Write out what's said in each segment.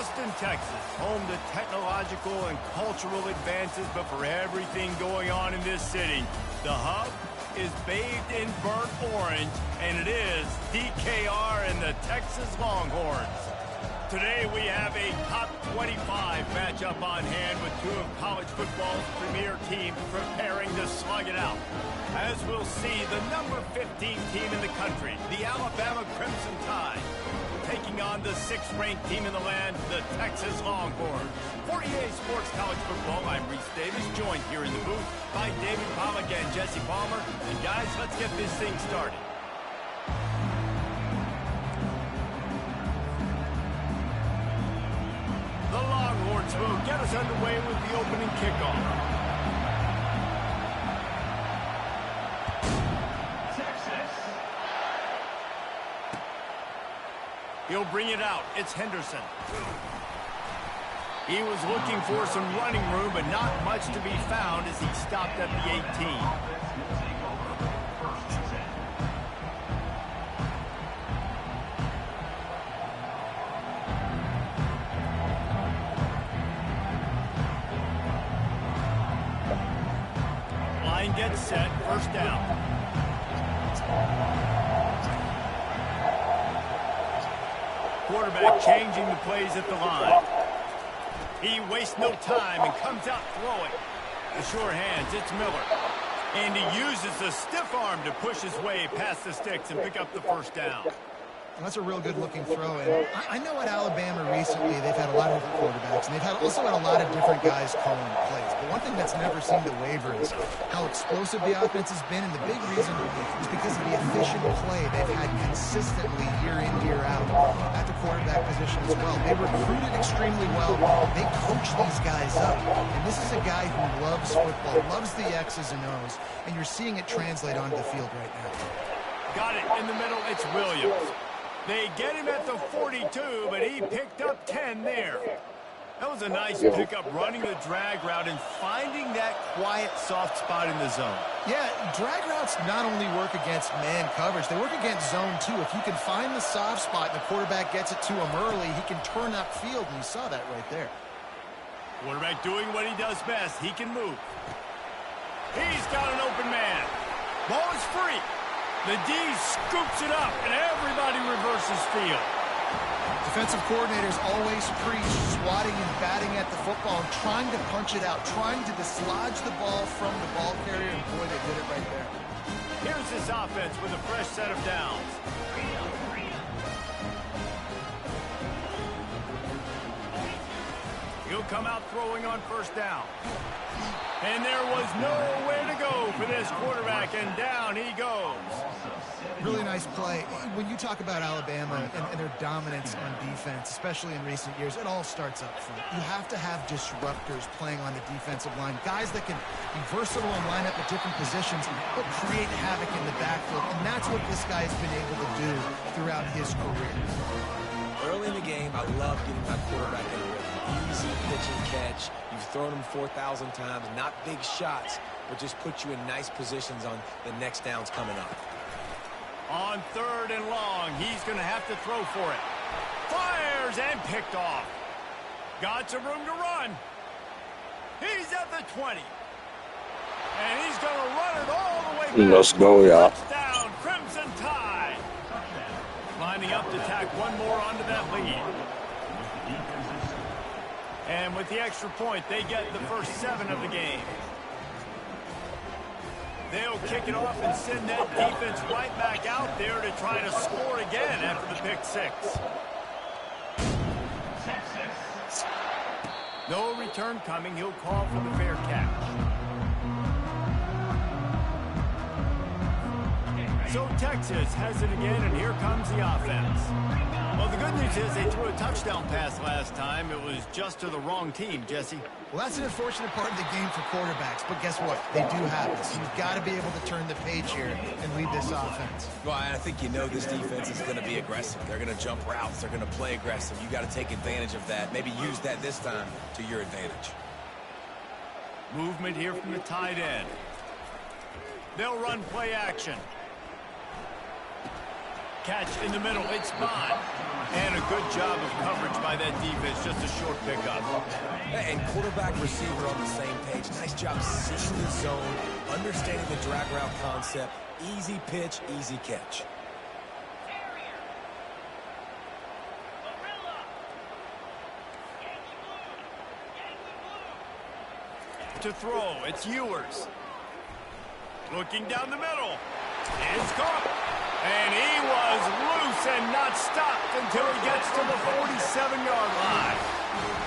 Austin, Texas, home to technological and cultural advances, but for everything going on in this city, the hub is bathed in burnt orange, and it is DKR and the Texas Longhorns. Today we have a top 25 matchup on hand with two of college football's premier teams preparing to slug it out. As we'll see, the number 15 team in the country, the Alabama Crimson Tide, taking on the 6th-ranked team in the land, the Texas Longhorns. For EA Sports College Football, I'm Reese Davis, joined here in the booth by David Pollack and Jesse Palmer. And guys, let's get this thing started. The Longhorns will get us underway with the opening kickoff. He'll bring it out. It's Henderson. He was looking for some running room, but not much to be found as he stopped at the 18. Line gets set. First down. Quarterback changing the plays at the line. He wastes no time and comes out throwing. The sure hands, it's Miller. And he uses the stiff arm to push his way past the sticks and pick up the first down. Well, that's a real good-looking throw. And I know at Alabama recently they've had a lot of different quarterbacks, and they've also had a lot of different guys calling plays. But one thing that's never seemed to waver is how explosive the offense has been, and the big reason is because of the efficient play they've had consistently year in, year out at the quarterback position as well. They recruited extremely well. They coach these guys up. And this is a guy who loves football, loves the X's and O's, and you're seeing it translate onto the field right now. Got it in the middle. It's Williams. They get him at the 42, but he picked up 10 there. That was a nice pickup, running the drag route and finding that quiet, soft spot in the zone. Yeah, drag routes not only work against man coverage, they work against zone too. If you can find the soft spot and the quarterback gets it to him early, he can turn upfield, and you saw that right there. Quarterback doing what he does best. He can move. He's got an open man. Ball is free. The D scoops it up, and everybody reverses field. Defensive coordinators always preach swatting and batting at the football and trying to punch it out, trying to dislodge the ball from the ball carrier, and boy, they did it right there. Here's this offense with a fresh set of downs. He'll come out throwing on first down. And there was nowhere to go for this quarterback, and down he goes. Really nice play. When you talk about Alabama and their dominance on defense, especially in recent years, it all starts up front. You have to have disruptors playing on the defensive line, guys that can be versatile and line up at different positions, but create havoc in the backfield, and that's what this guy has been able to do throughout his career. Early in the game, I love getting my quarterback in a rhythm. Easy pitch and catch. You've thrown him 4,000 times. Not big shots, but just put you in nice positions on the next downs coming up. On 3rd and long, he's going to have to throw for it. Fires and picked off. Got some room to run. He's at the 20. And he's going to run it all the way back. Let's go, y'all. Touchdown, Crimson Tide. Lining up to tack one more onto that lead. And with the extra point, they get the first 7 of the game. They'll kick it off and send that defense right back out there to try to score again after the pick 6. No return coming. He'll call for the fair catch. So Texas has it again, and here comes the offense. Well, the good news is they threw a touchdown pass last time. It was just to the wrong team, Jesse. Well, that's an unfortunate part of the game for quarterbacks, but guess what? They do have it. So you've got to be able to turn the page here and lead this offense. Well, I think you know this defense is going to be aggressive. They're going to jump routes. They're going to play aggressive. You got to take advantage of that. Maybe use that this time to your advantage. Movement here from the tight end. They'll run play action. Catch in the middle. It's spot. And a good job of coverage by that defense. Just a short pickup. And quarterback receiver on the same page. Nice job seeing the zone, understanding the drag route concept. Easy pitch, easy catch. To throw, it's Ewers. Looking down the middle. It's caught. And he was loose and not stopped until he gets to the 47-yard line.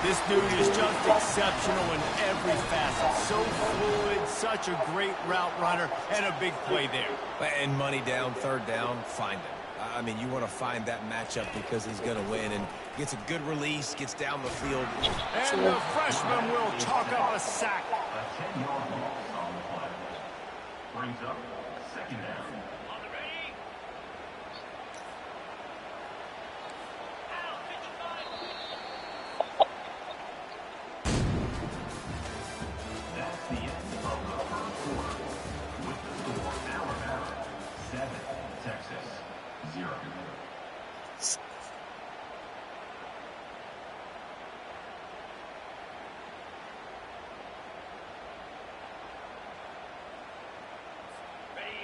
This dude is just exceptional in every facet. So fluid, such a great route runner, and a big play there. And money down, third down, find him. I mean, you want to find that matchup because he's going to win, and gets a good release, gets down the field. And the freshman will chalk up a sack. A 10-yard loss on the play. Brings up second down. That's the end of the first quarter. With the score, Alabama 7, Texas 0.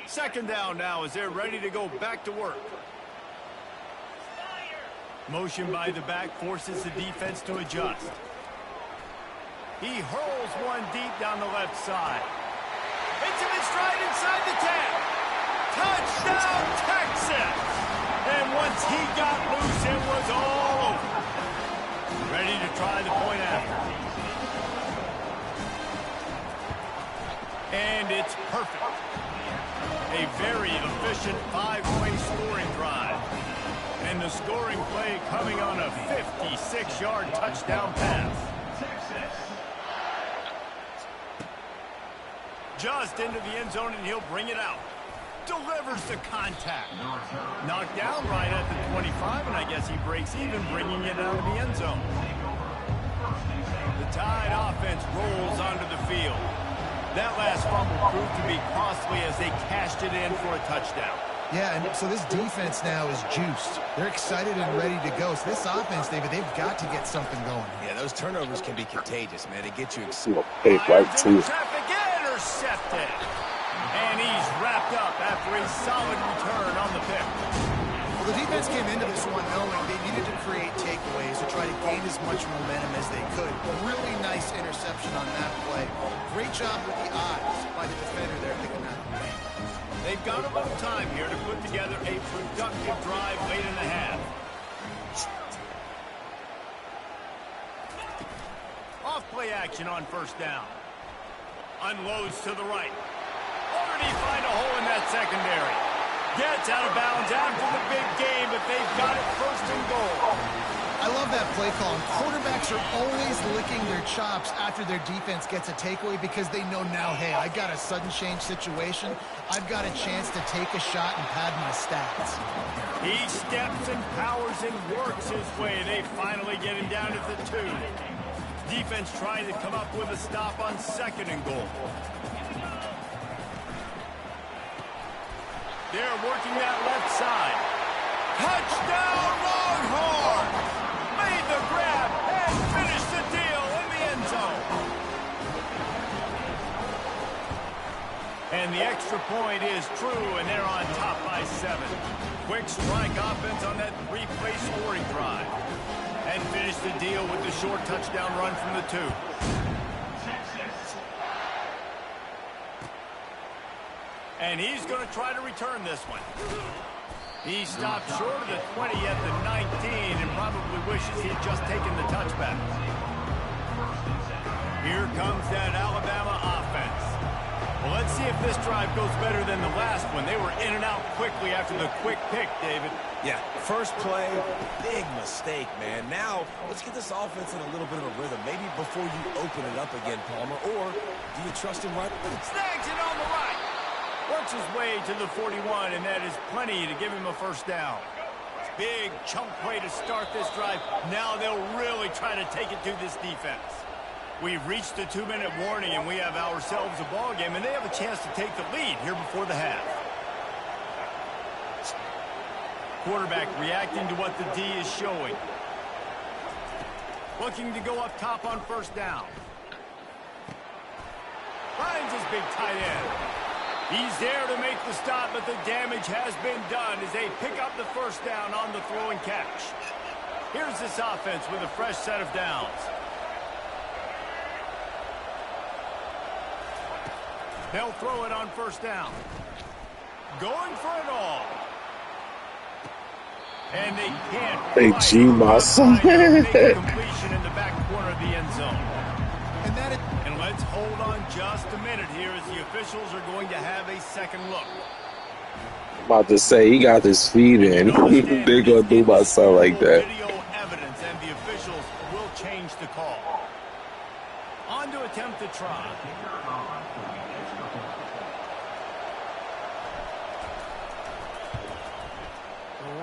Second down now as they're ready to go back to work. Motion by the back forces the defense to adjust. He hurls one deep down the left side. Hits him in stride inside the 10. Touchdown, Texas! And once he got loose, it was all over. Ready to try the point after. And it's perfect. A very efficient 5-way scoring drive. And the scoring play coming on a 56-yard touchdown pass. Just into the end zone, and he'll bring it out. Delivers the contact. Knocked down right at the 25, and I guess he breaks even, bringing it out of the end zone. The Tide offense rolls onto the field. That last fumble proved to be costly as they cashed it in for a touchdown. Yeah, and so this defense now is juiced. They're excited and ready to go. So this offense, David, they've got to get something going. Yeah, those turnovers can be contagious, man. They get you excited. Traffic intercepted. And he's wrapped up after a solid return on the pick. Well, the defense came into this one knowing they needed to create takeaways to try to gain as much momentum as they could. Really nice interception on that play. Great job with the eyes by the defender there picking that up. They've got a little time here to put together a productive drive late in the half. Off play action on first down. Unloads to the right. Already find a hole in that secondary. Gets out of bounds after the big game, but they've got it first and goal. I love that play call. Quarterbacks are always licking their chops after their defense gets a takeaway because they know now, hey, I got a sudden change situation. I've got a chance to take a shot and pad my stats. He steps and powers and works his way. They finally get him down at the 2. Defense trying to come up with a stop on second and goal. They're working that left side. Touchdown, Longhorns! Made the grab and finished the deal in the end zone. And the extra point is true, and they're on top by 7. Quick strike offense on that 3-play scoring drive. And finish the deal with the short touchdown run from the 2. And he's going to try to return this one. He stopped short of the 20 at the 19 and probably wishes he'd just taken the touchback. Here comes that Alabama offense. Well, let's see if this drive goes better than the last one. They were in and out quickly after the quick pick, David. Yeah, first play, big mistake, man. Now, let's get this offense in a little bit of a rhythm. Maybe before you open it up again, Palmer, or do you trust him right? Snags it on the right. Works his way to the 41, and that is plenty to give him a first down. Big chunk play to start this drive. Now they'll really try to take it to this defense. We've reached the 2-minute warning, and we have ourselves a ball game, and they have a chance to take the lead here before the half. quarterback reacting to what the D is showing. Looking to go up top on first down. Finds his big tight end. He's there to make the stop, but the damage has been done as they pick up the first down on the throw and catch. Here's this offense with a fresh set of downs. They'll throw it on first down. Going for it all. And they can't. Hey, G, my son. Completion in the back corner of the end zone. And let's hold on just a minute here as the officials are going to have a second look. I'm about to say, he got his feet in. They're going to do my son like that. Video evidence, and the officials will change the call. On to attempt the try.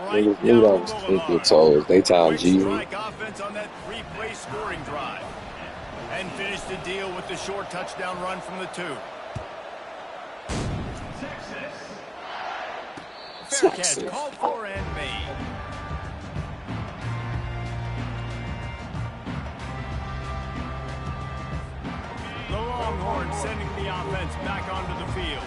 Right down the goal line. They time G. Strike offense on that three-play scoring drive. And finish the deal with the short touchdown run from the 2. Fair catch called for and made. The Longhorns sending the offense back onto the field.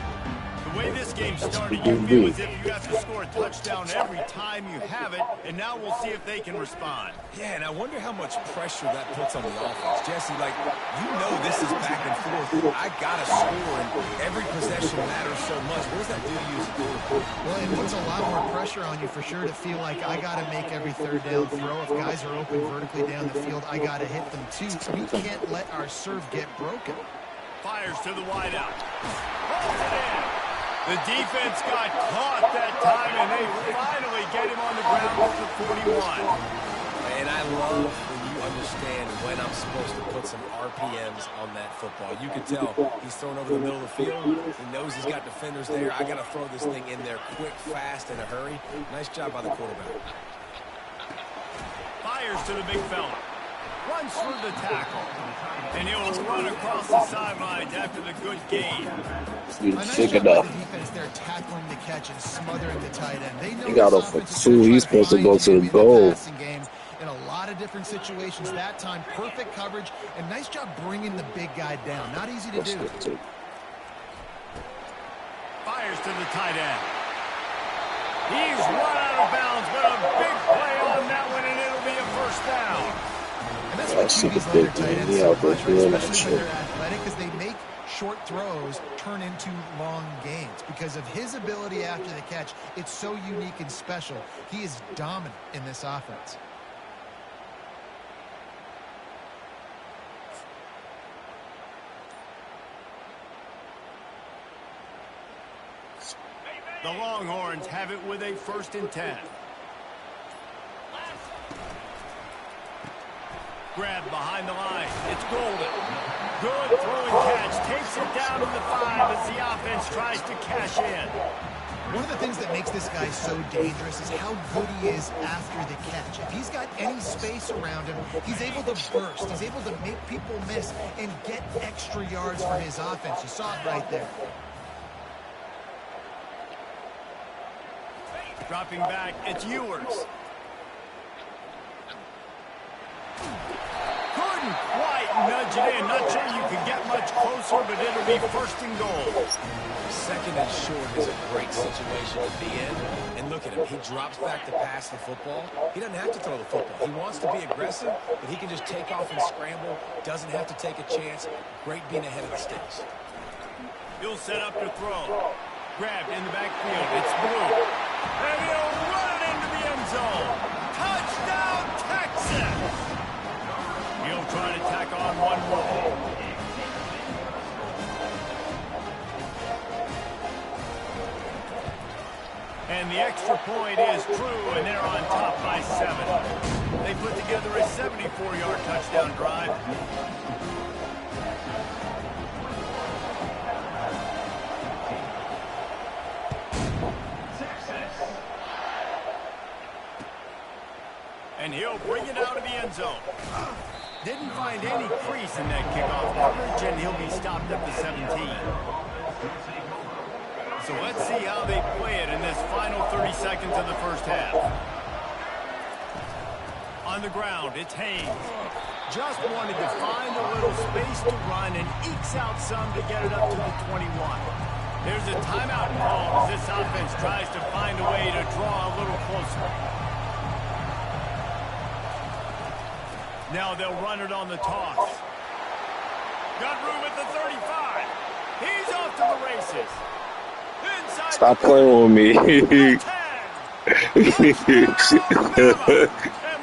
The way this game started, you feel as if you have to score a touchdown every time you have it, and now we'll see if they can respond. Yeah, and I wonder how much pressure that puts on the offense. Jesse, like, you know this is back and forth. I got to score, and every possession matters so much. What does that do to you as a quarterback? Well, it puts a lot more pressure on you for sure to feel like I got to make every third down throw. If guys are open vertically down the field, I got to hit them too. We can't let our serve get broken. Fires to the wideout. Holds it in. The defense got caught that time, and they finally get him on the ground with the 41. And I love when you understand when I'm supposed to put some RPMs on that football. You can tell he's thrown over the middle of the field. He knows he's got defenders there. I got to throw this thing in there quick, fast, in a hurry. Nice job by the quarterback. Fires to the big fella. Runs through the tackle. And he'll run across the sidelines after the good gain. Nice job by the defense there tackling the catch and smothering the tight end. They know he got off for 2. He's supposed to go to the goal. In a lot of different situations that time, perfect coverage, and nice job bringing the big guy down. Not easy to do. Fires to the tight end. He's run out of bounds, but a big play on that one, and it'll be a first down. And that's what QBs let their tight ends so much, especially when they're athletic, because they make short throws turn into long gains. Because of his ability after the catch, it's so unique and special. He is dominant in this offense. The Longhorns have it with a 1st and 10. Grab behind the line. It's Golden. Good throwing catch. Takes it down to the 5 as the offense tries to cash in. One of the things that makes this guy so dangerous is how good he is after the catch. If he's got any space around him, he's able to burst. He's able to make people miss and get extra yards for his offense. You saw it right there. Dropping back, it's Ewers. Couldn't quite nudge it in. Not sure you can get much closer, but it'll be 1st and goal. 2nd and short is a great situation to be in. And look at him. He drops back to pass the football. He doesn't have to throw the football. He wants to be aggressive, but he can just take off and scramble. Doesn't have to take a chance. Great being ahead of the sticks. He'll set up to throw. Grabbed in the backfield. It's Blue. And he'll run it into the end zone. Touchdown, Texas! He'll try to tack on one more. And the extra point is true, and they're on top by 7. They put together a 74-yard touchdown drive. And he'll bring it out of the end zone. Didn't find any crease in that kickoff coverage, and he'll be stopped at the 17. So let's see how they play it in this final 30 seconds of the first half. On the ground, it's Haynes. Just wanted to find a little space to run and ekes out some to get it up to the 21. There's a timeout call as this offense tries to find a way to draw a little closer. Now they'll run it on the toss. Got room at the 35. He's off to the races. Inside. Stop playing with me. And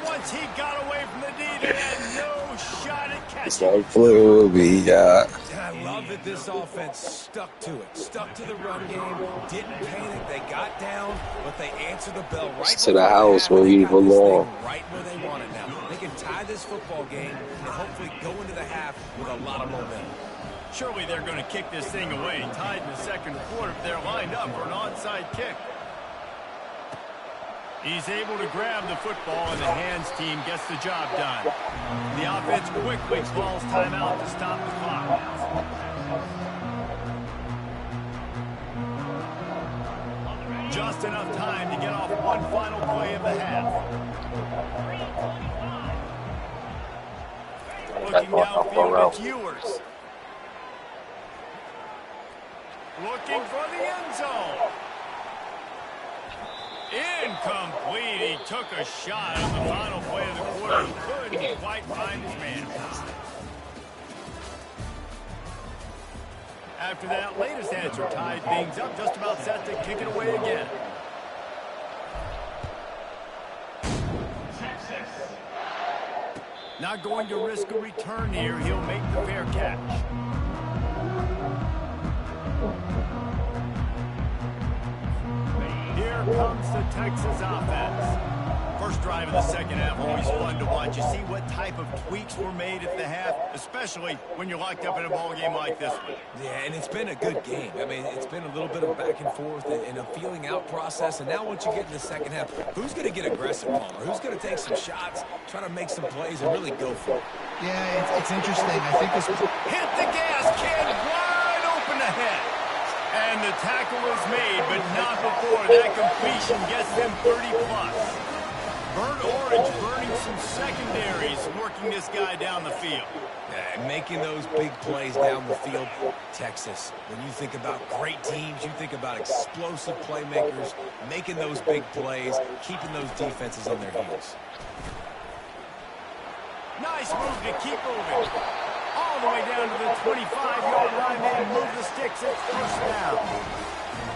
once he got away from the D, they had no shot at catching. Stop playing with me, yeah. I love that this offense stuck to it, stuck to the run game, didn't panic. They got down, but they answered the bell right to the house where we belong. Right where they want it now. They can tie this football game and hopefully go into the half with a lot of momentum. Surely they're going to kick this thing away. Tied in the second quarter. They're lined up for an onside kick. He's able to grab the football, and the hands team gets the job done. The offense quickly calls timeout to stop the clock. Just enough time to get off one final play of the half. Looking downfield, it's Ewers. Looking for the end zone. Incomplete. He took a shot on the final play of the quarter. He couldn't quite find his man. After that latest answer tied things up, just about set to kick it away again. Not going to risk a return here. He'll make the fair catch. Here comes the Texas offense. First drive of the second half, always fun to watch. You see what type of tweaks were made at the half, especially when you're locked up in a ball game like this one. Yeah, and it's been a good game. I mean, it's been a little bit of back and forth and a feeling out process. And now once you get in the second half, who's going to get aggressive, Palmer? Who's going to take some shots, try to make some plays, and really go for it? Yeah, it's interesting. I think this hit the gas can wide open ahead. And the tackle is made, but not before that completion gets them 30+. Burnt orange burning some secondaries, working this guy down the field. Yeah, making those big plays down the field. Texas, when you think about great teams, you think about explosive playmakers, making those big plays, keeping those defenses on their heels. Nice move to keep moving. All the way down to the 25-yard line. They move the sticks. It's first down.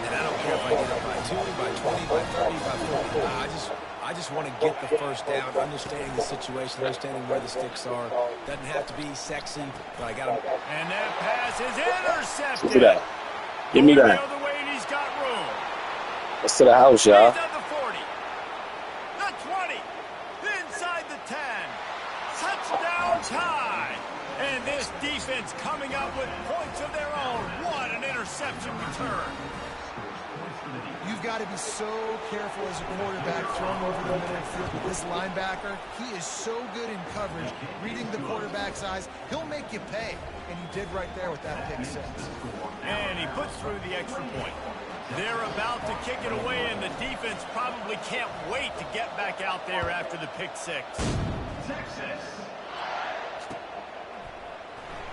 And I don't care if I get it by 2, by 20, by 30, by 40. I just want to get the first down, understanding the situation, understanding where the sticks are. Doesn't have to be sexy, but I got to. And that pass is intercepted. Give me that. Give me that. The other way, and he's got room. Let's to the house, y'all. He's at the 40. The 20. Inside the 10. Touchdown tie. And this defense coming up with points of their own. What an interception return. You've got to be so careful as a quarterback throwing over the middle of the field with this linebacker. He is so good in coverage, reading the quarterback's eyes. He'll make you pay, and he did right there with that pick six. And he puts through the extra point. They're about to kick it away, and the defense probably can't wait to get back out there after the pick six. Texas.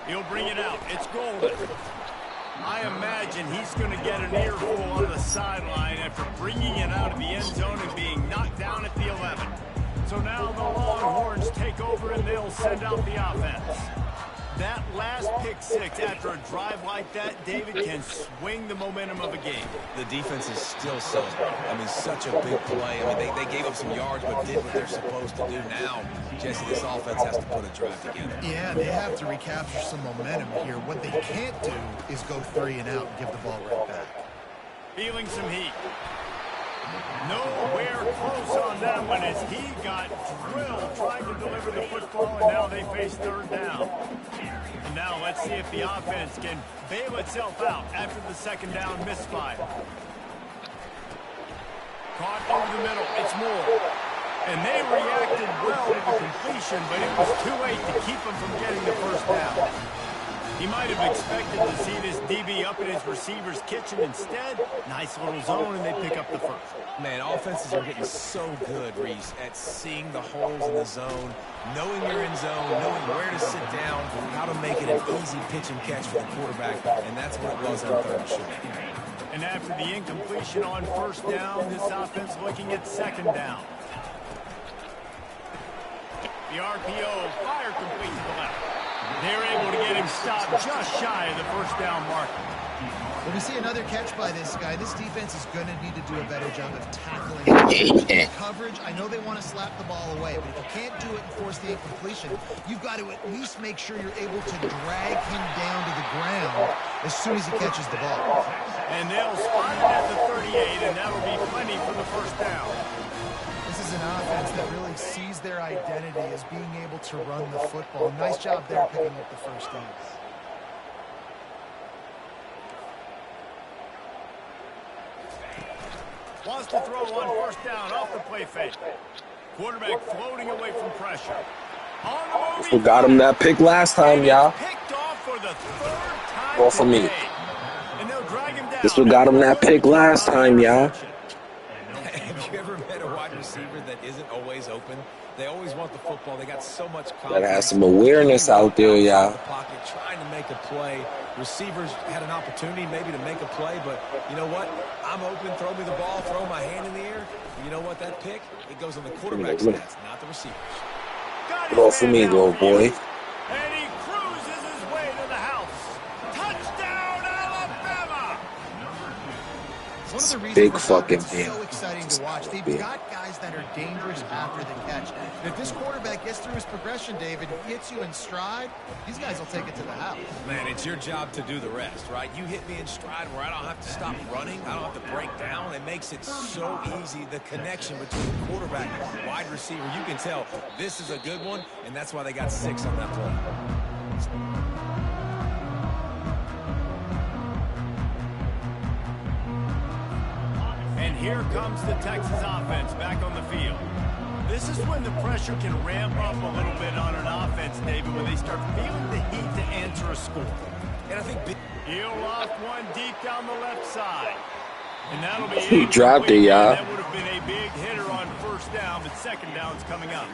He'll bring it out. It's Golden. I imagine he's going to get an earful on the sideline after bringing it out of the end zone and being knocked down at the 11. So now the Longhorns take over and they'll send out the offense. That last pick six after a drive like that, David, can swing the momentum of a game. The defense is still celebrating. I mean, such a big play. I mean, they gave up some yards but did what they're supposed to do. Now, Jesse, this offense has to put a drive together. Yeah, they have to recapture some momentum here. What they can't do is go 3 and out and give the ball right back. Feeling some heat. Nowhere close on that one as he got drilled trying to deliver the football, and now they face third down. And now let's see if the offense can bail itself out after the second down misfire. Caught over the middle. It's Moore. And they reacted well to the completion, but it was too late to keep them from getting the first down. He might have expected to see this DB up in his receiver's kitchen. Instead, nice little zone, and they pick up the first. Man, offenses are getting so good, Reese, at seeing the holes in the zone, knowing you're in zone, knowing where to sit down, how to make it an easy pitch and catch for the quarterback, and that's what it was on third and short. And after the incompletion on first down, this offense looking at second down. The RPO, fire complete to the left. They're able to get him stopped just shy of the first down marker. When we see another catch by this guy, this defense is going to need to do a better job of tackling coverage. I know they want to slap the ball away, but if you can't do it and force the incompletion, you've got to at least make sure you're able to drag him down to the ground as soon as he catches the ball. And they'll spot it at the 38, and that'll be plenty for the first down. This is an offense that really sees their identity as being able to run the football. Nice job there picking up the first down. Wants to throw on first down off the play fake. Quarterback floating away from pressure. On the move. Got him that pick last time, y'all. Picked off for the third time Ball for me. And they'll drag him down. This one got him that pick last time, y'all. Have you ever met a wide receiver that isn't always open? They always want the football. They got so much confidence. That has some awareness out there, y'all. Pocket, trying to make a play. Receivers had an opportunity maybe to make a play, but you know what? I'm open. Throw me the ball. Throw my hand in the air. You know what? That pick, it goes on the quarterback's stats, not the receivers. Go for me, little boy. And he cruises his way to the house. Touchdown, Alabama! One of the reasons Big this fucking offense is so exciting to watch. They've got guys that are dangerous after the catch. And if this quarterback gets through his progression, David, hits you in stride, these guys will take it to the house. Man, it's your job to do the rest, right? You hit me in stride where I don't have to stop running. I don't have to break down. It makes it so easy, the connection between quarterback and wide receiver. You can tell this is a good one, and that's why they got 6 on that play. And here comes the Texas offense back on the field. This is when the pressure can ramp up a little bit on an offense, David, when they start feeling the heat to answer a score. And I think he'll loft one deep down the left side. And that'll be He dropped it, y'all. That would have been a big hitter on first down, but second down's coming up.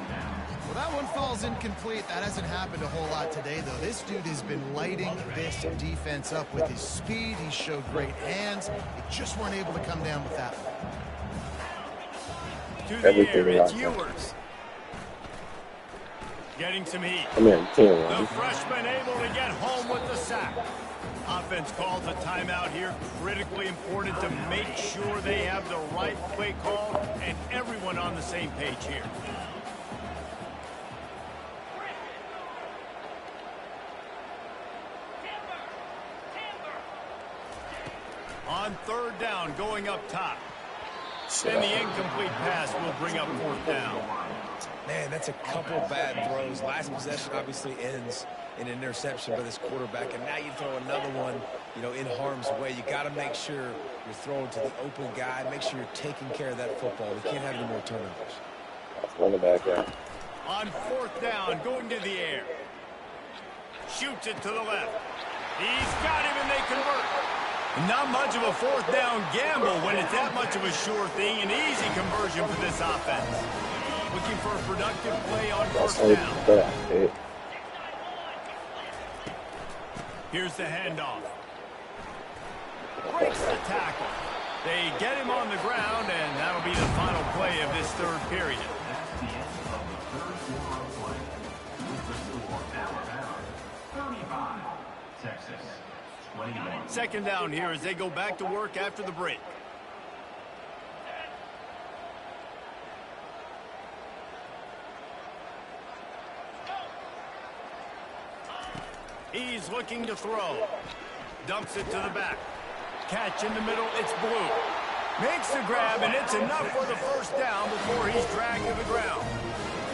Well, that one falls incomplete. That hasn't happened a whole lot today, though. This dude has been lighting this defense up with his speed. He showed great hands. They just weren't able to come down with that one. To the Everything air, it's right Ewers. Getting some heat. Come here, The freshman able to get home with the sack. Offense calls a timeout here. Critically important to make sure they have the right play call and everyone on the same page here. On third down, going up top. And the incomplete pass will bring up fourth down. Man, that's a couple bad throws. Last possession obviously ends in an interception by this quarterback, and now you throw another one, you know, in harm's way. You got to make sure you're throwing to the open guy. Make sure you're taking care of that football. We can't have any more turnovers. Run it back out. On fourth down, going to the air. Shoots it to the left. He's got him, and they convert. Not much of a fourth down gamble when it's that much of a sure thing. An easy conversion for this offense. Looking for a productive play on first down. Here's the handoff. Breaks the tackle. They get him on the ground, and that'll be the final play of this third period. That's the end of the third quarter of play. With the score, Alabama 35, Texas 21. Second down here as they go back to work after the break. He's looking to throw. Dumps it to the back. Catch in the middle, it's Blue. Makes the grab, and it's enough for the first down before he's dragged to the ground.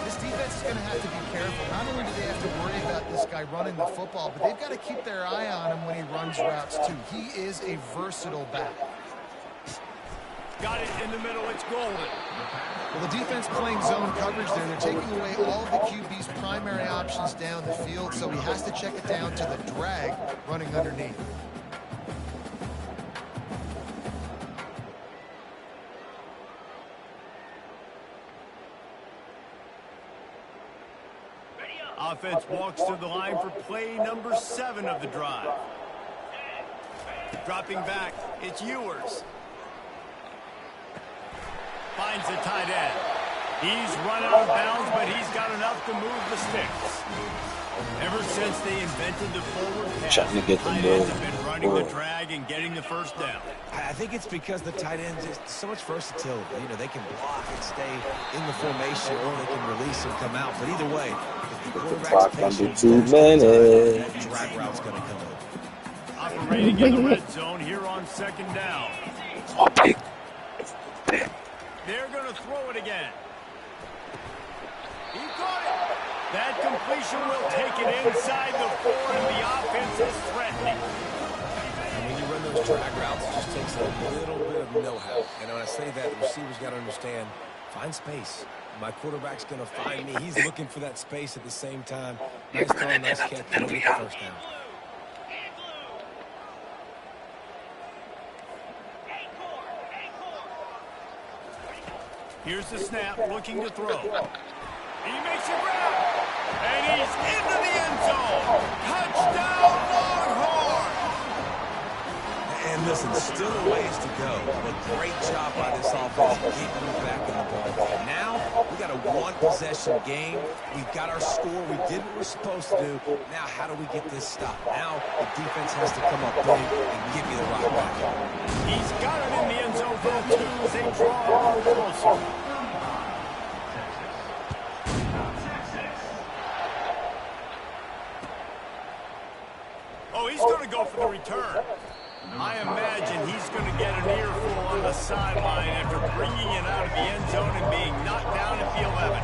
This defense is going to have to be careful. Not only do they have to worry about this guy running the football, but they've got to keep their eye on him when he runs routes, too. He is a versatile back. Got it in the middle, it's Golden. Well, the defense playing zone coverage there. They're taking away all of the QB's primary options down the field, so he has to check it down to the drag running underneath. Offense walks to the line for play number 7 of the drive. Dropping back, it's Ewers. Finds the tight end. He's run out of bounds, but he's got enough to move the sticks. Ever since they invented the forward pass, Trying to get the tight ends have been running the drag and getting the first down. I think it's because the tight ends is so much versatility. You know, they can block and stay in the formation, or they can release and come out. But either way, if the quarterback's patient, 2 minutes. that drag route's going to come in. Operating in the red zone here on 2nd down. Oh, pick. They're going to throw it again. He caught it. That completion will take it inside the 4, and the offense is threatening. And when you run those drag routes, it just takes a little bit of know-how. And when I say that, the receivers got to understand, find space. My quarterback's going to find me. He's looking for that space at the same time. Nice throw, nice catch. Get the first down. Here's the snap, looking to throw. He makes a grab, and he's into the end zone. Touchdown, Longhorn! And listen, still a ways to go, but great job by this offense keeping me back in the ball. Now, we got a one-possession game. We've got our score. We did what we're supposed to do. Now, how do we get this stopped? Now, the defense has to come up big and give me the rock back. He's got it in the end zone for the 2 as they draw a little closer. Oh, he's going to go for the return. I imagine he's going to get an earful on the sideline after bringing it out of the end zone and being knocked down at the 11.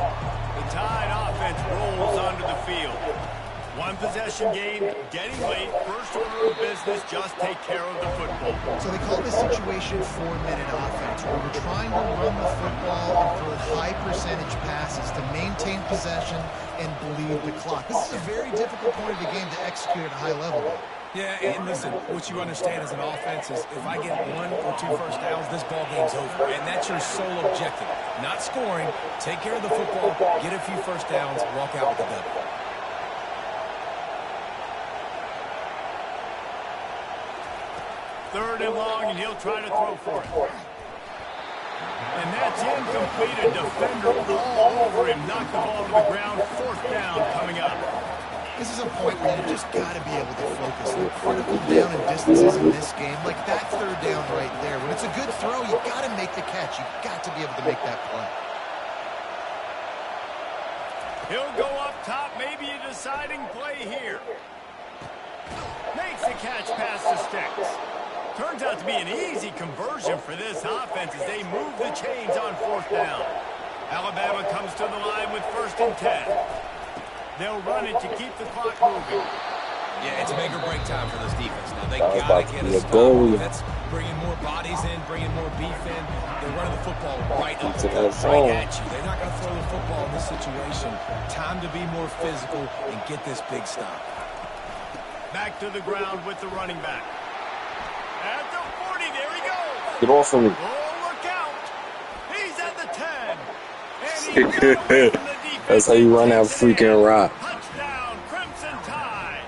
The Tide offense rolls onto the field. One possession game, getting late, first order of business, just take care of the football. So they call this situation 4-minute offense, where we're trying to run the football and throw high percentage passes to maintain possession and bleed the clock. This is a very difficult point of the game to execute at a high level. Yeah, and listen, what you understand as an offense is if I get 1 or 2 first downs, this ball game's over. And that's your sole objective. Not scoring, take care of the football, get a few first downs, walk out with the W. Third and long, and he'll try to throw for it. And that's incomplete. A defender all over him, knocked the ball to the ground. 4th down coming up. This is a point where you just got to be able to focus. The critical down and distances in this game, like that 3rd down right there. When it's a good throw, you got to make the catch. You got to be able to make that play. He'll go up top, maybe a deciding play here. Makes the catch past the sticks. Turns out to be an easy conversion for this offense as they move the chains on 4th down. Alabama comes to the line with 1st and 10. They'll run it to keep the clock moving. Yeah, it's make or break time for this defense. Now, they got to get a stop. That's bringing more bodies in, bringing more beef in. They're running the football right up to them, right at you. They're not going to throw the football in this situation. Time to be more physical and get this big stop. Back to the ground with the running back. At the 40, there he goes. Get off of me. Oh, look out. He's at the 10. And he got away from the defense. That's how you run that freaking rock. Touchdown, Crimson Tide.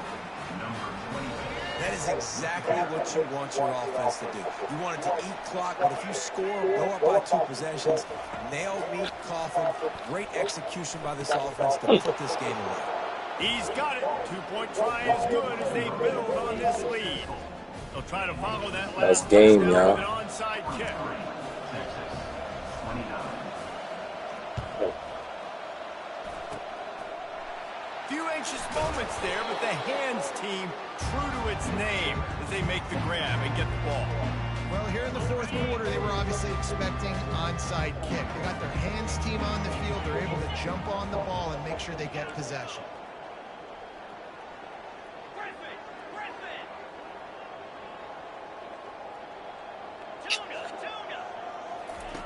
That is exactly what you want your offense to do. You want it to eat clock, but if you score, go up by 2 possessions, nail meat coffin, great execution by this offense to put this game away. He's got it. 2-point try is good as they build on this lead. They'll try to follow that last game, touchdown y'all. with an onside kick. Few anxious moments there, but the hands team true to its name as they make the grab and get the ball. Well, here in the 4th quarter, they were obviously expecting onside kick. They got their hands team on the field. They're able to jump on the ball and make sure they get possession.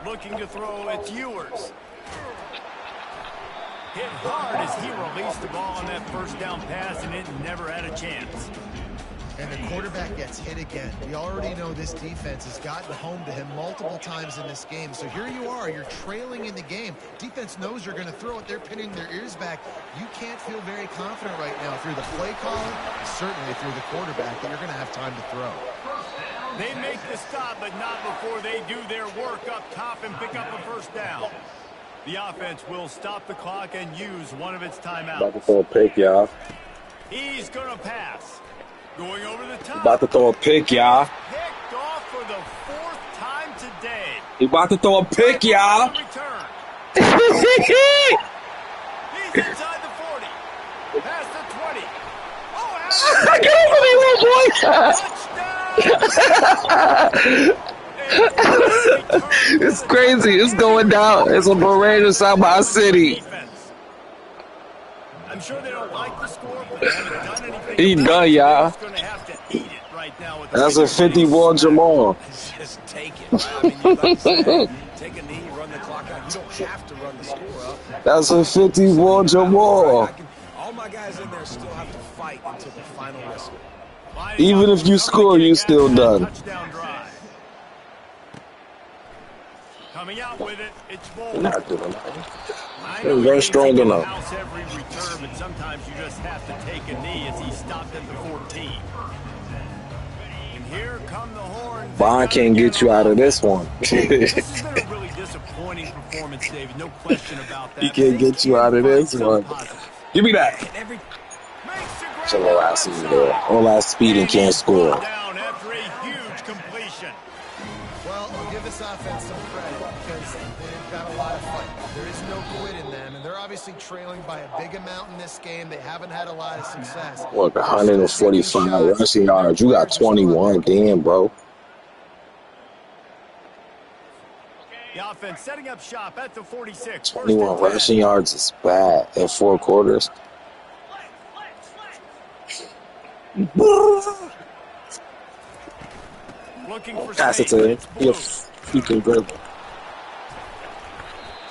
Looking to throw, it's Ewers. Hit hard as he released the ball on that first down pass, and it never had a chance. And the quarterback gets hit again. We already know this defense has gotten home to him multiple times in this game. So here you are, you're trailing in the game. Defense knows you're going to throw it. They're pinning their ears back. You can't feel very confident right now through the play caller, certainly through the quarterback, that you're going to have time to throw. They make the stop, but not before they do their work up top and pick up a first down. The offense will stop the clock and use one of its timeouts. About to throw a pick, y'all. He's going to pass. Going over the top. About to throw a pick, y'all. Picked off for the 4th time today. He about to throw a pick, y'all. He's inside the 40. Past the 20. Oh, Get over me, little boy. It's crazy. It's going down. It's a parade inside my city. I'm sure they don't like the score, but they haven't done anything. He done, y'all. Going to have to eat it right now with the That's a 50 Jamal. Just take it. Right? I mean, you like to say, take a knee, run the clock out. You don't have to run the score up. That's a 50 Jamal. All my guys in there still have to fight until the final whistle. Even if you score, you still done. Touchdown drive. Coming out with it, it's Bolt. Not doing that. They're very strong enough. Every return, but sometimes you just have to take a knee as he stopped at the 14. And here come the horns. Bond can't get you out of this one. This has been a really disappointing performance, David. No question about that. He can't get you out of this one. Give me that. It's a little ass in there. All that speed and can't score. Down after a huge completion. Well, I'll give this offense some credit because they've got a lot of fight. There is no quit in them, and they're obviously trailing by a big amount in this game. They haven't had a lot of success. Look, 145 rushing yards. You got 21. Damn, bro. The offense setting up shop at the 46. 21 rushing yards is bad in 4 quarters. Looking for Pass it to him. You're freaking good.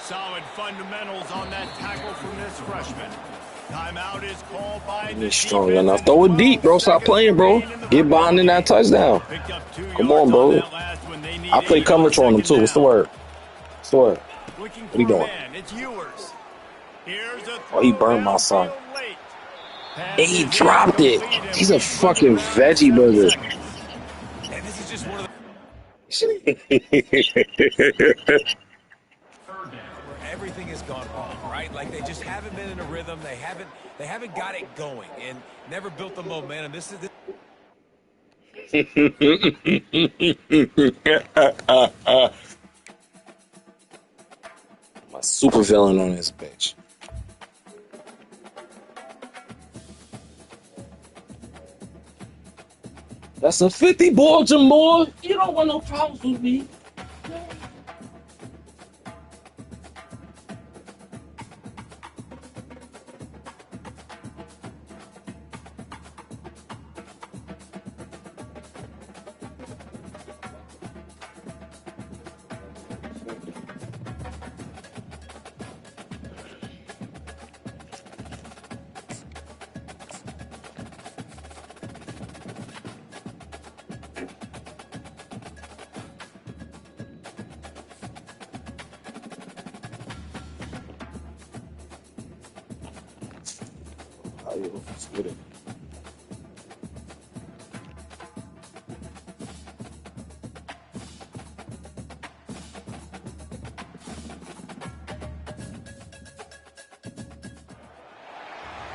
Solid fundamentals on that tackle from this freshman. Timeout is called by the He's strong enough. Throw it deep, bro. Stop playing, bro. Get Bond in that touchdown. Come on, bro. I play coverage on him, too. What's the word? What's the word? What are you doing? Oh, he burned my son. And he dropped it. He's a fucking veggie burger. And this is just one of the where everything has gone wrong, right? Like they just haven't been in a rhythm. They haven't got it going and never built the momentum. This is my super villain on this bitch. That's a 50 Baltimore. You don't want no problems with me. With it.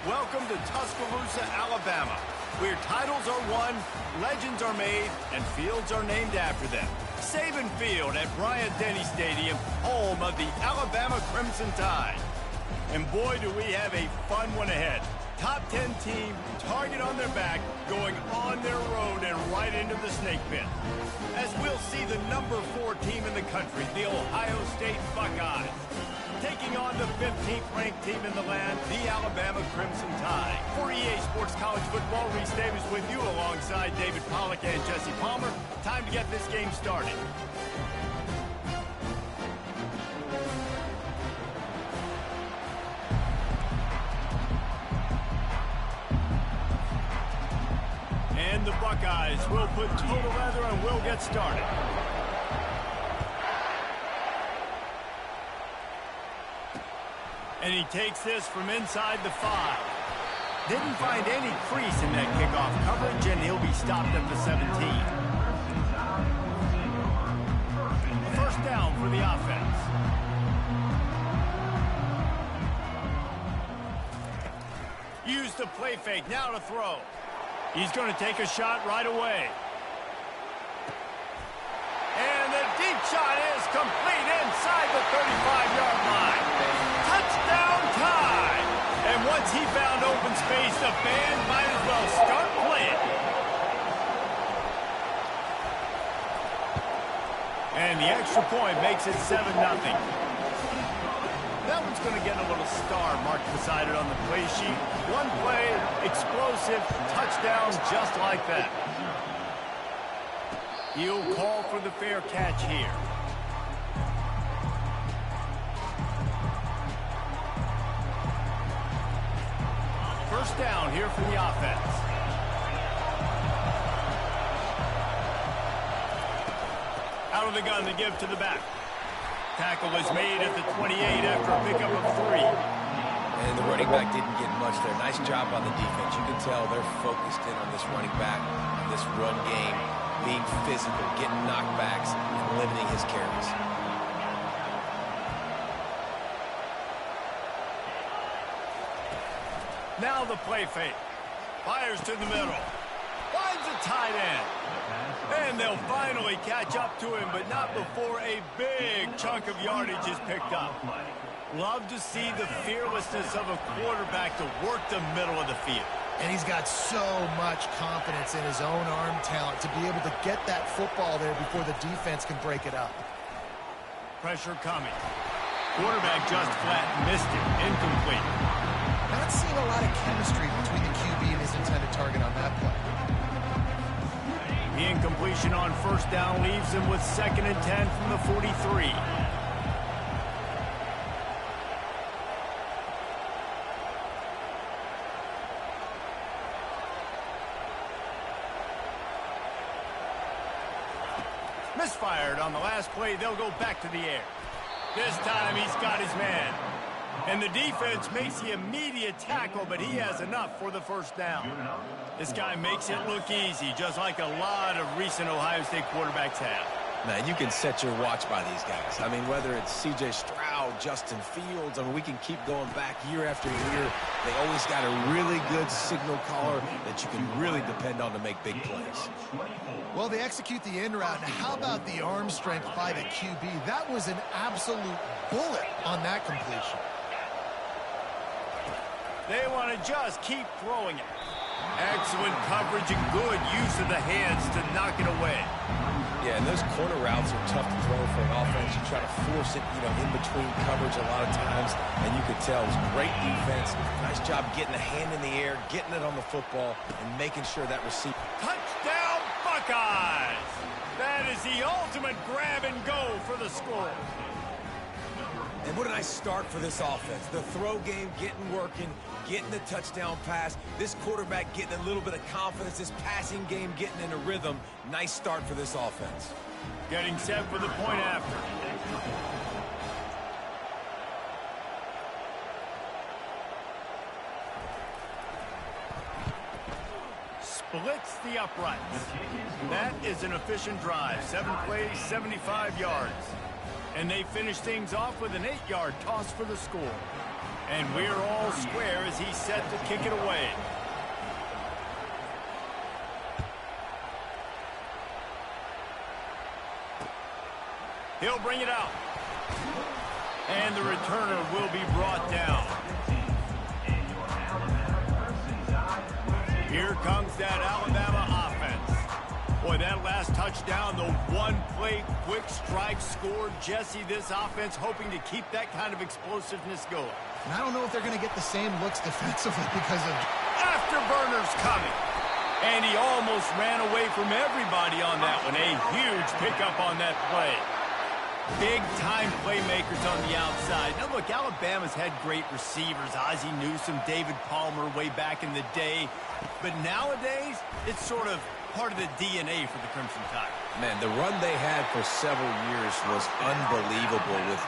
Welcome to Tuscaloosa, Alabama, where titles are won, legends are made, and fields are named after them. Saban Field at Bryant-Denny Stadium, home of the Alabama Crimson Tide. And boy, do we have a fun one ahead. Top 10 team, target on their back, going on their road and right into the snake pit. As we'll see the number 4 team in the country, the Ohio State Buckeyes, taking on the 15th ranked team in the land, the Alabama Crimson Tide. For EA Sports College Football, Reese Davis with you alongside David Pollack and Jesse Palmer. Time to get this game started. And the Buckeyes will put total leather and will get started. And he takes this from inside the 5. Didn't find any crease in that kickoff coverage, and he'll be stopped at the 17. A first down for the offense. Use the play fake, now to throw. He's going to take a shot right away. And the deep shot is complete inside the 35-yard line. Touchdown time! And once he found open space, the band might as well start playing. And the extra point makes it 7-0. That one's going to get a little star marked beside it on the play sheet. One play, explosive, touchdown just like that. He'll call for the fair catch here. First down here for the offense. Out of the gun to give to the back. Tackle was made at the 28 after a pickup of 3. And the running back didn't get much there. Nice job on the defense. You can tell they're focused in on this running back, on this run game, being physical, getting knockbacks, and limiting his carries. Now the play fake. Fires to the middle. Finds a tight end. And they'll finally catch up to him, but not before a big chunk of yardage is picked up. Love to see the fearlessness of a quarterback to work the middle of the field. And he's got so much confidence in his own arm talent to be able to get that football there before the defense can break it up. Pressure coming. Quarterback just flat missed it. Incomplete. Not seeing a lot of chemistry between the QB and his intended target on that play. The incompletion on first down leaves him with 2nd and 10 from the 43. Misfired on the last play. They'll go back to the air. This time he's got his man. And the defense makes the immediate tackle, but he has enough for the first down. This guy makes it look easy, just like a lot of recent Ohio State quarterbacks have. Man, you can set your watch by these guys. I mean, whether it's C.J. Stroud, Justin Fields, I mean, we can keep going back year after year. They always got a really good signal caller that you can really depend on to make big plays. Well, they execute the in route. Now, how about the arm strength by the QB? That was an absolute bullet on that completion. They want to just keep throwing it. Excellent coverage and good use of the hands to knock it away. Yeah, and those corner routes are tough to throw for an offense. You try to force it, in between coverage a lot of times, and you could tell it was great defense. Nice job getting a hand in the air, getting it on the football, and making sure that receiver. Touchdown, Buckeyes! That is the ultimate grab and go for the score. And what a nice start for this offense. The throw game working, getting the touchdown pass. This quarterback getting a little bit of confidence. This passing game getting in a rhythm. Nice start for this offense. Getting set for the point after. Splits the uprights. That is an efficient drive. 7 plays, 75 yards. And they finish things off with an 8-yard toss for the score. And we're all square as he's set to kick it away. He'll bring it out. And the returner will be brought down. Here comes that Alabama offense. Boy, that last touchdown, the one-play quick strike scored. Jesse, this offense hoping to keep that kind of explosiveness going. And I don't know if they're going to get the same looks defensively because of... Afterburners coming. And he almost ran away from everybody on that one. A huge pickup on that play. Big-time playmakers on the outside. Now, look, Alabama's had great receivers. Ozzie Newsome, David Palmer way back in the day. But nowadays, it's sort of part of the DNA for the Crimson Tide. Man, the run they had for several years was unbelievable with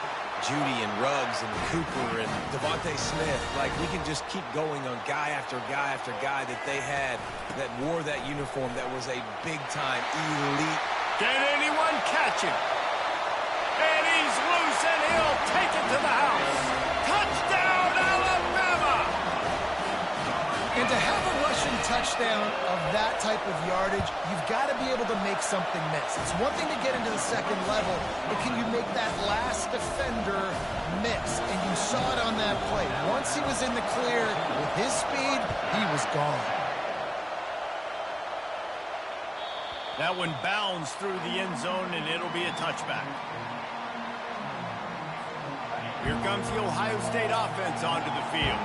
Judy and Ruggs and Cooper and Devontae Smith. Like, we can just keep going on guy after guy after guy that they had that wore that uniform that was a big-time elite. Can anyone catch him? And he's loose, and he'll take it to the house. Touchdown, Alabama! And to have a rushing touchdown of that type of yardage, you've got to be able to make something miss. It's one thing to get into the second level, but can you make that last defender miss? And you saw it on that play. Once he was in the clear with his speed, he was gone. That one bounds through the end zone, and it'll be a touchback. Here comes the Ohio State offense onto the field.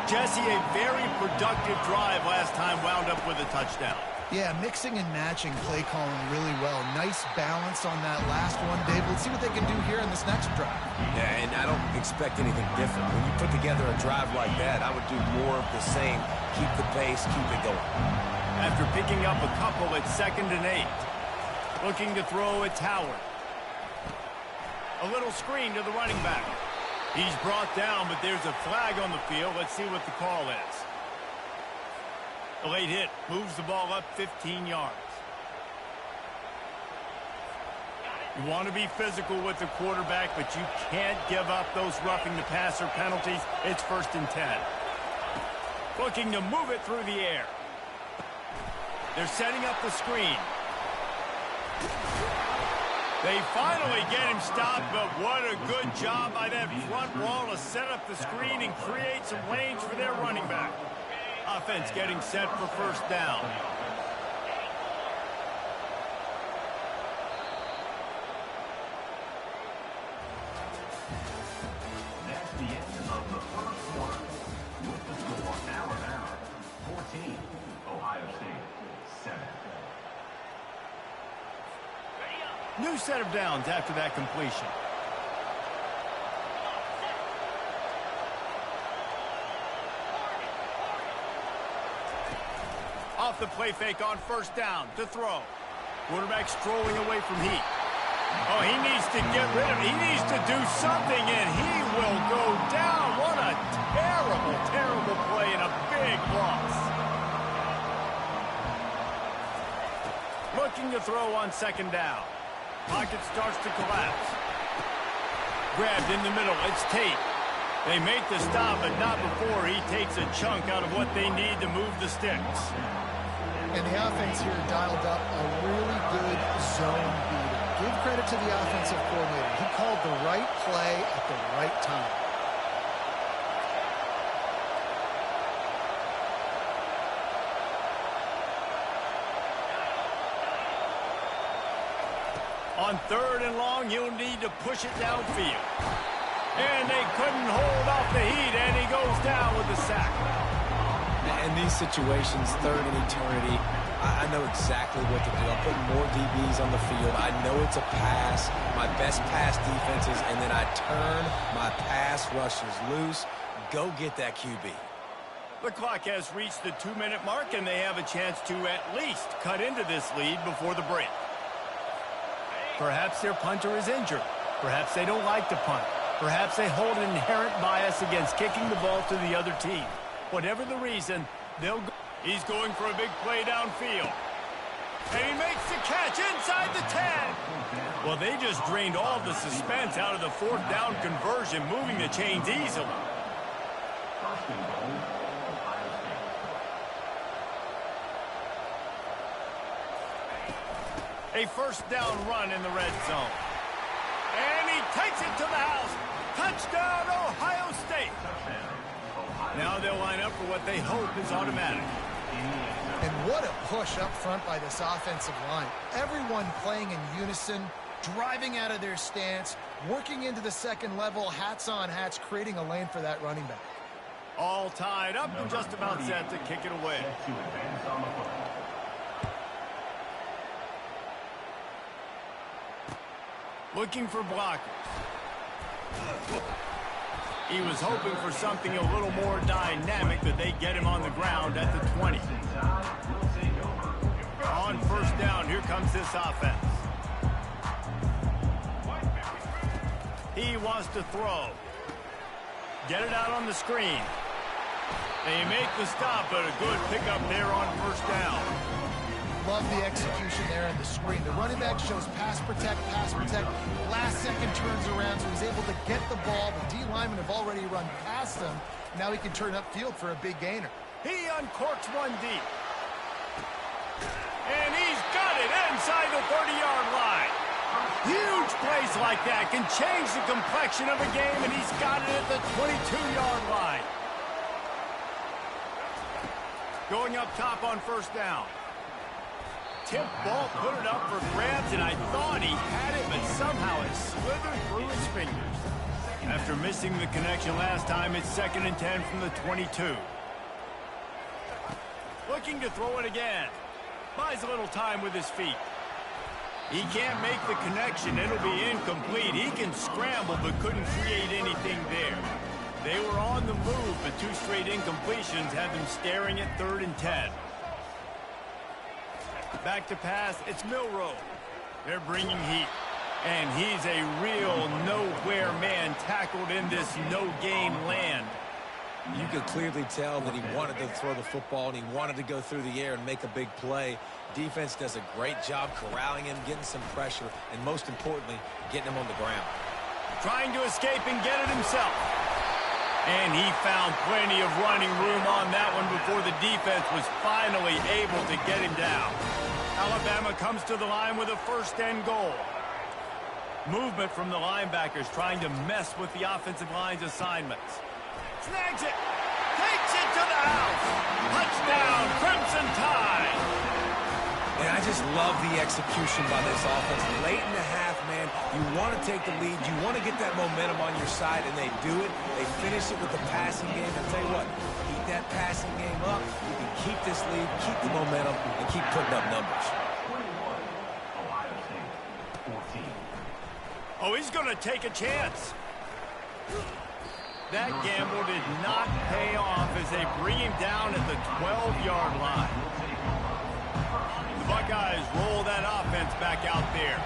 Jesse, a very productive drive last time, wound up with a touchdown. Yeah, mixing and matching play calling really well. Nice balance on that last one, Dave. Let's see what they can do here in this next drive. Yeah, and I don't expect anything different. When you put together a drive like that, I would do more of the same. Keep the pace, keep it going. After picking up a couple at 2nd and 8. Looking to throw at Howard. A little screen to the running back. He's brought down, but there's a flag on the field. Let's see what the call is. A late hit moves the ball up 15 yards. You want to be physical with the quarterback, but you can't give up those roughing the passer penalties. It's 1st and 10. Looking to move it through the air. They're setting up the screen. They finally get him stopped, but what a good job by that front wall to set up the screen and create some lanes for their running back. Offense getting set for 1st down. That's the end of the first quarter. With the score, Alabama 14, Ohio State 7. New set of downs after that completion. Off the play fake on 1st down to throw. Quarterback strolling away from heat. Oh, he needs to get rid of it. He needs to do something, and he will go down. What a terrible, terrible play and a big loss. Looking to throw on 2nd down. Pocket starts to collapse. Grabbed in the middle. It's Tate. They make the stop, but not before he takes a chunk out of what they need to move the sticks. And the offense here dialed up a really good zone beater. Give credit to the offensive coordinator. He called the right play at the right time. On 3rd and long, you'll need to push it downfield. And they couldn't hold off the heat, and he goes down with the sack. In these situations, 3rd and eternity, I know exactly what to do. I'm putting more DBs on the field. I know it's a pass, my best pass defenses, and then I turn my pass rushers loose. Go get that QB. The clock has reached the 2-minute mark, and they have a chance to at least cut into this lead before the break. Perhaps their punter is injured. Perhaps they don't like to punt. Perhaps they hold an inherent bias against kicking the ball to the other team. Whatever the reason, they'll go. He's going for a big play downfield. And he makes the catch inside the 10. Well, they just drained all the suspense out of the 4th down conversion, moving the chains easily. A 1st down run in the red zone. And he takes it to the house. Touchdown, Ohio State. Now they'll line up for what they hope is automatic. And what a push up front by this offensive line. Everyone playing in unison, driving out of their stance, working into the 2nd level, hats on hats, creating a lane for that running back. All tied up and just about set to kick it away. Looking for blockers. He was hoping for something a little more dynamic, that they get him on the ground at the 20. On first down, here comes this offense. He wants to throw. Get it out on the screen. They make the stop, but a good pickup there on first down. Love the execution there in the screen. The running back shows pass protect. Last second turns around, so he's able to get the ball. The D linemen have already run past him. Now he can turn upfield for a big gainer. He uncorks one deep. And he's got it inside the 30-yard line. Huge plays like that can change the complexion of a game, and he's got it at the 22-yard line. Going up top on first down. Tip ball, put it up for grabs, and I thought he had it, but somehow it slithered through his fingers. After missing the connection last time, it's 2nd and 10 from the 22. Looking to throw it again. Buys a little time with his feet. He can't make the connection. It'll be incomplete. He can scramble, but couldn't create anything there. They were on the move, but 2 straight incompletions had them staring at 3rd and 10. Back to pass, it's Milroe. They're bringing heat. And he's a real nowhere man tackled in this no-gain land. You could clearly tell that he wanted to throw the football and he wanted to go through the air and make a big play. Defense does a great job corralling him, getting some pressure, and most importantly, getting him on the ground. Trying to escape and get it himself. And he found plenty of running room on that one before the defense was finally able to get him down. Alabama comes to the line with a 1st and goal. Movement from the linebackers trying to mess with the offensive line's assignments. Snags it. Takes it to the house. Touchdown, Crimson Tide. And I just love the execution by this offense. Late in the half, man, you want to take the lead. You want to get that momentum on your side, and they do it. They finish it with the passing game. I'll tell you what, keep that passing game up. You can keep this lead, keep the momentum, and keep putting up numbers. 21, Ohio State, 14. Oh, he's going to take a chance. That gamble did not pay off as they bring him down at the 12-yard line. The Buckeyes roll that offense back out there.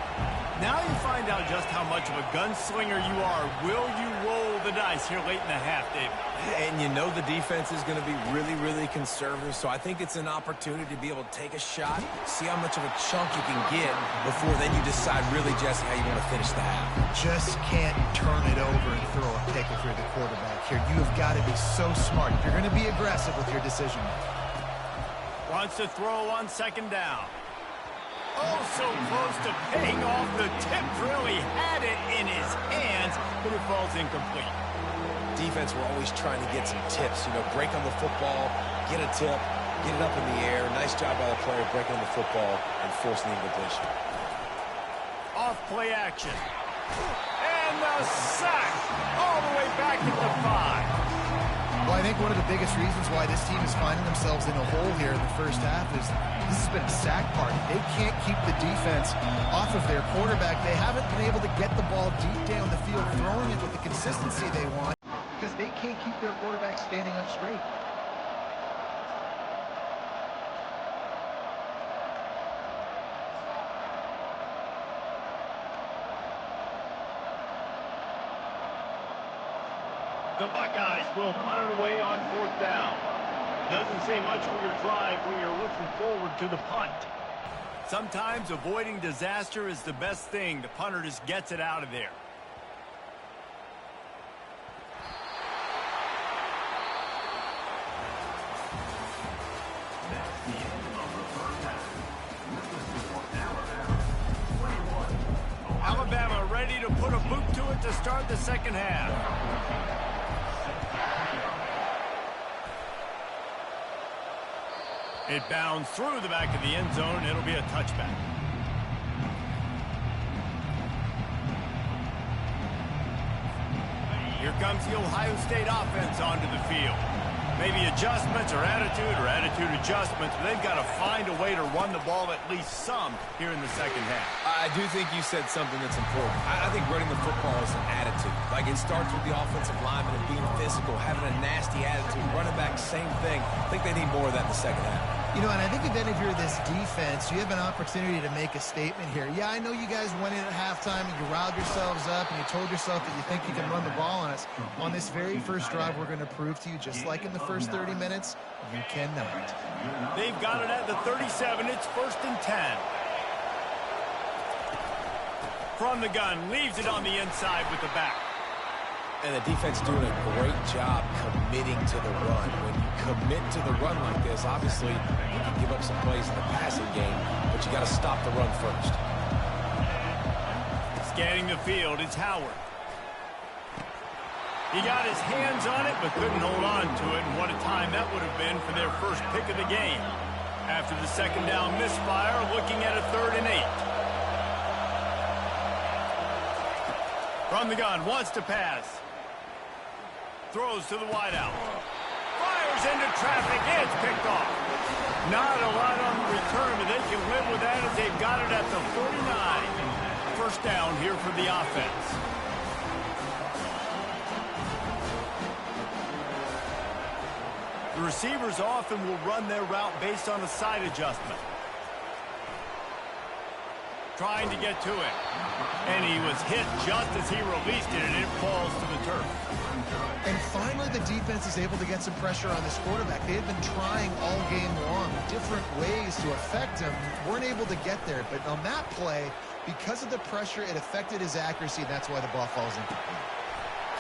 Now you find out just how much of a gunslinger you are. Will you roll the dice here late in the half, David? And you know the defense is going to be really, really conservative, so I think it's an opportunity to be able to take a shot, see how much of a chunk you can get before then you decide really, Jesse, how you want to finish the half. Just can't turn it over and throw a pick if you're the quarterback here. You have got to be so smart. You're going to be aggressive with your decision making. Wants to throw on 2nd down. Oh, so close to paying off. The tip really had it in his hands, but it falls incomplete. Defense were always trying to get some tips, you know, break on the football, get a tip, get it up in the air. Nice job by the player breaking on the football and forcing the incompletion. Off play action. And the sack all the way back at the 5. Well, I think one of the biggest reasons why this team is finding themselves in a hole here in the first half is this has been a sack party. They can't keep the defense off of their quarterback. They haven't been able to get the ball deep down the field, throwing it with the consistency they want, because they can't keep their quarterback standing up straight. The Buckeyes will punt it away on 4th down. Doesn't say much for your drive when you're looking forward to the punt. Sometimes avoiding disaster is the best thing. The punter just gets it out of there. Alabama ready to put a boot to it to start the 2nd half. It bounds through the back of the end zone. It'll be a touchback. Here comes the Ohio State offense onto the field. Maybe adjustments or attitude adjustments, but they've got to find a way to run the ball at least some here in the second half. I do think you said something that's important. I think running the football is an attitude. Like, it starts with the offensive lineman and being physical, having a nasty attitude. Running back, same thing. I think they need more of that in the second half. You know, and I think if any of you are this defense, you have an opportunity to make a statement here. Yeah, I know you guys went in at halftime and you riled yourselves up and you told yourself that you think you can run the ball on us. On this very first drive, we're going to prove to you, just like in the first 30 minutes, you cannot. They've got it at the 37. It's 1st and 10. From the gun, leaves it on the inside with the back. And the defense doing a great job committing to the run. When you commit to the run like this, obviously you can give up some plays in the passing game, but you got to stop the run first. Scanning the field, it's Howard. He got his hands on it, but couldn't hold on to it. And what a time that would have been for their first pick of the game. After the second down misfire, looking at a 3rd and 8. From the gun, wants to pass. Throws to the wideout. Fires into traffic. It's picked off. Not a lot on the return, but they can live with that as they've got it at the 49. First down here for the offense. The receivers often will run their route based on a side adjustment. Trying to get to it. And he was hit just as he released it, and it falls to the turf. And finally, the defense is able to get some pressure on this quarterback. They had been trying all game long, different ways to affect him. Weren't able to get there. But on that play, because of the pressure, it affected his accuracy, and that's why the ball falls incomplete.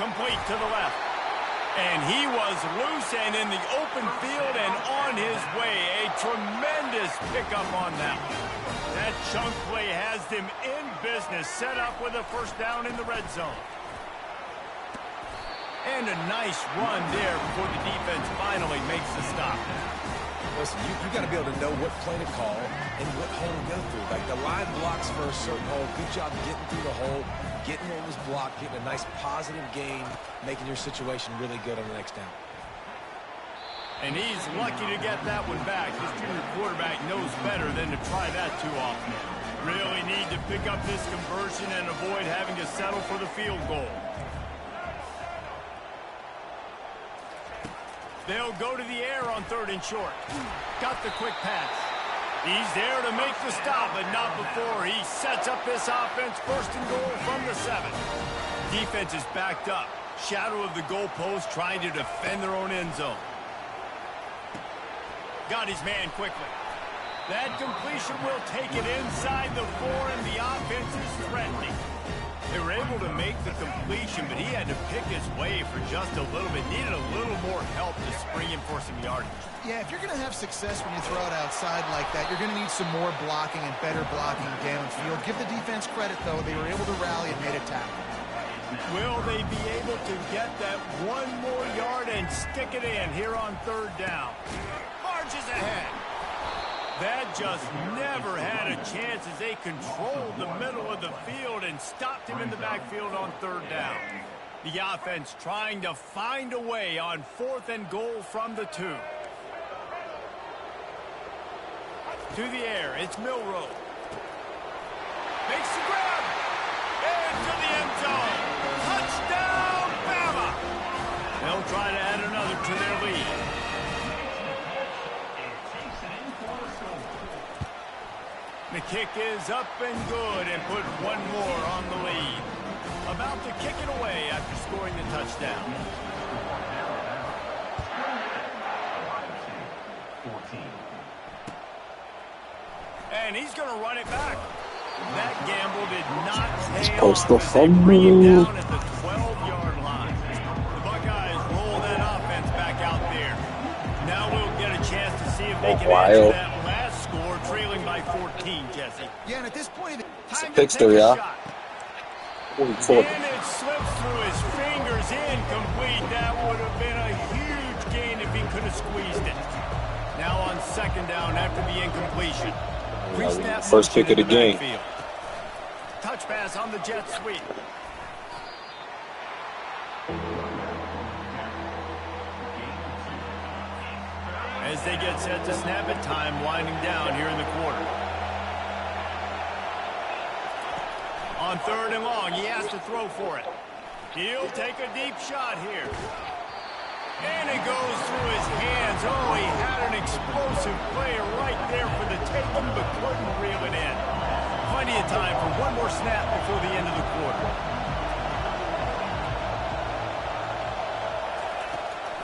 Complete to the left. And he was loose and in the open field and on his way. A tremendous pickup on that one. That chunk play has them in business, set up with a first down in the red zone. And a nice run there before the defense finally makes the stop. Listen, you got to be able to know what play to call and what hole to go through. Like, the line blocks for a certain hole. Good job getting through the hole, getting what was blocked, getting a nice positive gain, making your situation really good on the next down. And he's lucky to get that one back. His junior quarterback knows better than to try that too often. Really need to pick up this conversion and avoid having to settle for the field goal. They'll go to the air on 3rd and short. Got the quick pass. He's there to make the stop, but not before he sets up this offense. 1st and goal from the 7. Defense is backed up. Shadow of the goalpost, trying to defend their own end zone. Got his man quickly. That completion will take it inside the 4, and the offense is threatening. They were able to make the completion, but he had to pick his way for just a little bit. Needed a little more help to spring him for some yardage. Yeah, if you're going to have success when you throw it outside like that, you're going to need some more blocking and better blocking downfield. Give the defense credit, though. They were able to rally and made a tackle. Will they be able to get that one more yard and stick it in here on 3rd down? Marches ahead. That just never had a chance as they controlled the middle of the field and stopped him in the backfield on 3rd down. The offense trying to find a way on 4th and goal from the 2. To the air, it's Milroe. Makes the grab. Into the end zone. Touchdown, Bama! They'll try to add another to their lead. The kick is up and good and put one more on the lead. About to kick it away after scoring the touchdown. And he's going to run it back. That gamble did not pay off as they bring him down at the 12-yard line. The Buckeyes roll that offense back out there. Now we'll get a chance to see if they can answer that last score, trailing by 14, Jesse. Yeah, and at this point, it's a pickster, yeah. And it slips through his fingers, incomplete. That would have been a huge gain if he could have squeezed it. Now on 2nd down after the incompletion. First pick of the game. Touch pass on the jet sweep. as they get set to snap it, time winding down here in the quarter. On 3rd and long, he has to throw for it. He'll take a deep shot here. And it goes through his hands. Oh, he had an explosive play right there for the taking, but couldn't reel it in. Plenty of time for one more snap before the end of the quarter.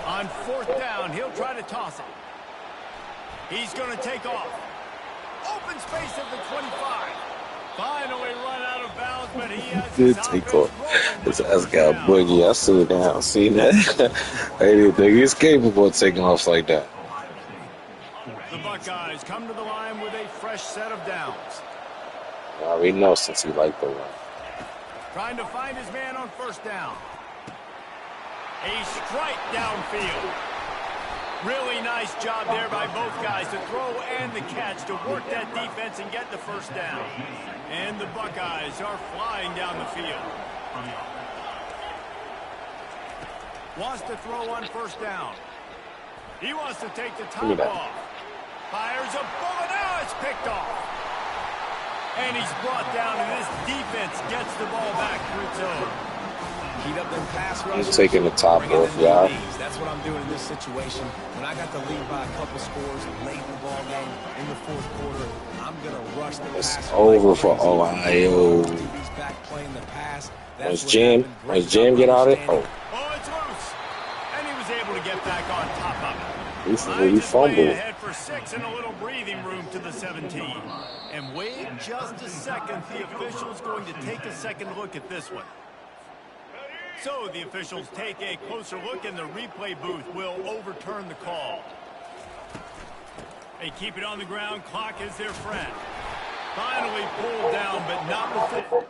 On 4th down, he'll try to toss it. He's going to take off. Open space at the 25. Finally run out of bounds, but he has Good take off. His ass got boogie. I see it now. See that? Hey, dude, he's capable of taking off like that. The Buckeyes come to the line with a fresh set of downs. I already know since he liked the run. Trying to find his man on 1st down. A strike downfield. Really nice job there by both guys to throw and the catch to work that defense and get the 1st down. And the Buckeyes are flying down the field. Wants to throw on 1st down. He wants to take the top off. Fires a bullet. Now it's picked off. And he's brought down, and this defense gets the ball back through its own. Heat up them pass rushes. He's taking the top off, y'all. That's what I'm doing in this situation. When I got the lead by a couple scores late in the ball game in the 4th quarter, I'm going to rush the pass. It's over for Ohio. Was Jam get out of it? Oh. Oh, it's loose. And he was able to get back on top of it. He fumbled. Ahead for 6 and a little breathing room to the 17. And wait just a second. The official's going to take a second look at this one. So the officials take a closer look, and the replay booth will overturn the call. They keep it on the ground. Clock is their friend. Finally pulled down, but not before.